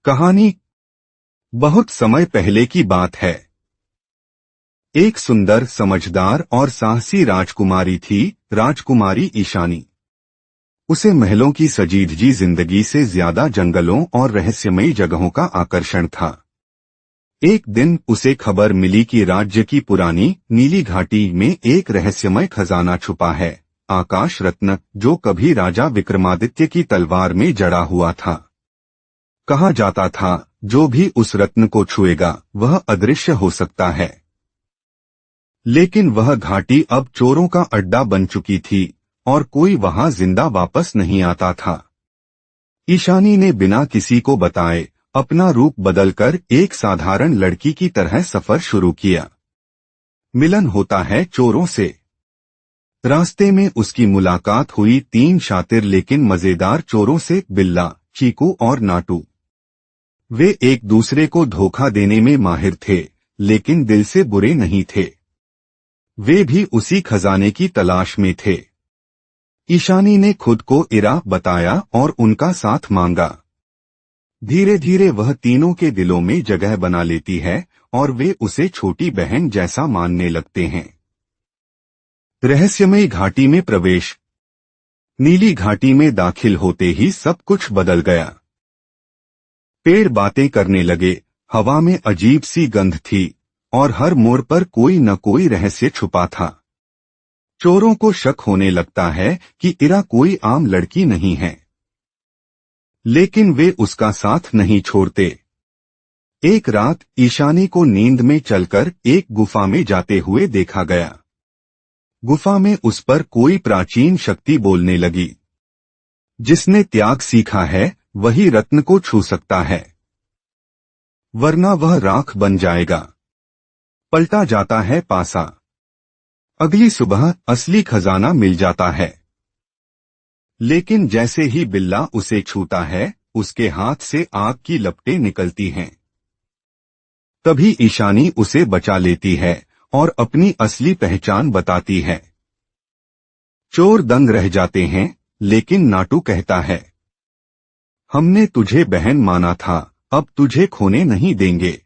कहानी बहुत समय पहले की बात है। एक सुंदर, समझदार और साहसी राजकुमारी थी, राजकुमारी ईशानी। उसे महलों की सजी धजी जिंदगी से ज्यादा जंगलों और रहस्यमयी जगहों का आकर्षण था। एक दिन उसे खबर मिली कि राज्य की पुरानी नीली घाटी में एक रहस्यमय खजाना छुपा है, आकाश रत्न, जो कभी राजा विक्रमादित्य की तलवार में जड़ा हुआ था। कहा जाता था, जो भी उस रत्न को छुएगा वह अदृश्य हो सकता है। लेकिन वह घाटी अब चोरों का अड्डा बन चुकी थी और कोई वहां जिंदा वापस नहीं आता था। ईशानी ने बिना किसी को बताए अपना रूप बदलकर एक साधारण लड़की की तरह सफर शुरू किया। मिलन होता है चोरों से। रास्ते में उसकी मुलाकात हुई 3 शातिर लेकिन मजेदार चोरों से, बिल्ला, चीकू और नाटू। वे एक दूसरे को धोखा देने में माहिर थे, लेकिन दिल से बुरे नहीं थे। वे भी उसी खजाने की तलाश में थे। ईशानी ने खुद को इरा बताया और उनका साथ मांगा। धीरे धीरे वह तीनों के दिलों में जगह बना लेती है और वे उसे छोटी बहन जैसा मानने लगते हैं। रहस्यमयी घाटी में प्रवेश। नीली घाटी में दाखिल होते ही सब कुछ बदल गया। पेड़ बातें करने लगे, हवा में अजीब सी गंध थी और हर मोड़ पर कोई न कोई रहस्य छुपा था। चोरों को शक होने लगता है कि इरा कोई आम लड़की नहीं है, लेकिन वे उसका साथ नहीं छोड़ते। एक रात ईशानी को नींद में चलकर एक गुफा में जाते हुए देखा गया। गुफा में उस पर कोई प्राचीन शक्ति बोलने लगी, जिसने त्याग सीखा है वही रत्न को छू सकता है, वरना वह राख बन जाएगा। पलटा जाता है पासा। अगली सुबह असली खजाना मिल जाता है। लेकिन जैसे ही बिल्ला उसे छूता है, उसके हाथ से आग की लपटें निकलती हैं। तभी ईशानी उसे बचा लेती है और अपनी असली पहचान बताती है। चोर दंग रह जाते हैं, लेकिन नाटू कहता है, हमने तुझे बहन माना था, अब तुझे खोने नहीं देंगे।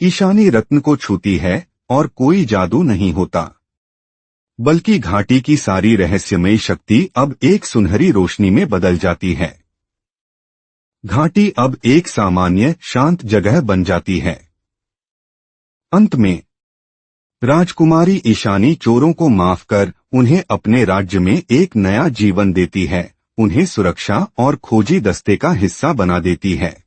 ईशानी रत्न को छूती है और कोई जादू नहीं होता, बल्कि घाटी की सारी रहस्यमयी शक्ति अब एक सुनहरी रोशनी में बदल जाती है। घाटी अब एक सामान्य शांत जगह बन जाती है। अंत में राजकुमारी ईशानी चोरों को माफ कर उन्हें अपने राज्य में एक नया जीवन देती है, उन्हें सुरक्षा और खोजी दस्ते का हिस्सा बना देती है।